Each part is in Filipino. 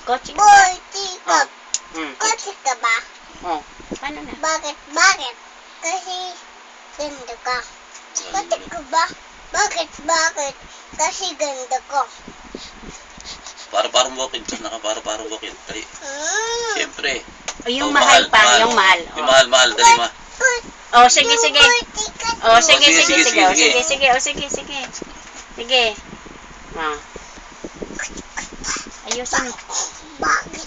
Kotse ka ba? Boy, tikap. Hmm. Kotse ka ba? Oh, paano na? Bakit? Kasi ganda ka. Kotse ka ba? Bakit? Kasi ganda ko. Parang bukid. Naka-parang bukid. Dali. Siyempre. O, yung Oh, mahal pa, mahal. yung mahal. Yung mahal. Dali ma. Oh, sige. Oh, sige. sige. Oh, sige. Sige. Ah. Ayusin mo. Bakit?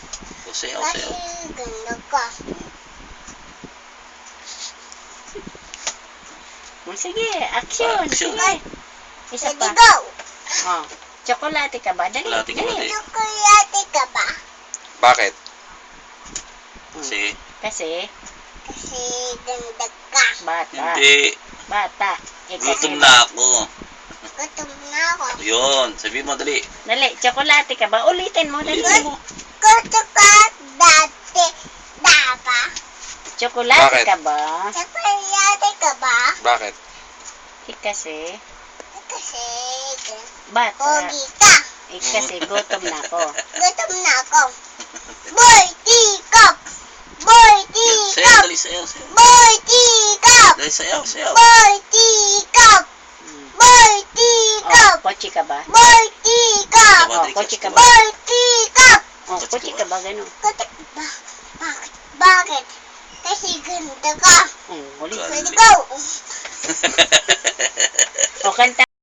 Sayaw. Kasi ganda ka. Oh, sige, action. Action. Sige. Isa Ready, pa. go! Oh, tsokolate ka ba? Dali. Tsokolate ka ba, Dali. di? Chocolate ka ba? Bakit? Kasi, Kasi, Kasi ganda ka. bata. hindi. Bata. Eh, kasi, Gutom na ako. Gutom na ako. Yun. Sabi mo, dali. Dali, tsokolate ka ba? Ulitin mo, dali. Ulitin mo. Gusto ka dati. Dapa. Tsokolate Bakit? ka ba? Chocolate ka ba? Bakit? Eh, kasi, Kasi bata. pogi ka. Eh, kasi, gutom na ako. Gutom na ako. Boy, tikap. Sayaw, dali. Sayaw. Boy, tikap. Dali, sayaw. Boy, tikap. Hmm. Boy, Oh, tikap. kotse ka ba? Boy, tikap. Oh, kotse ka ba? Boy, tikap. Oh, kotse ka ba? Ganun. Gusto ba? Bakit? Kasi ganda ka. Oh, ulit. Galing. Let's go. O, kanta.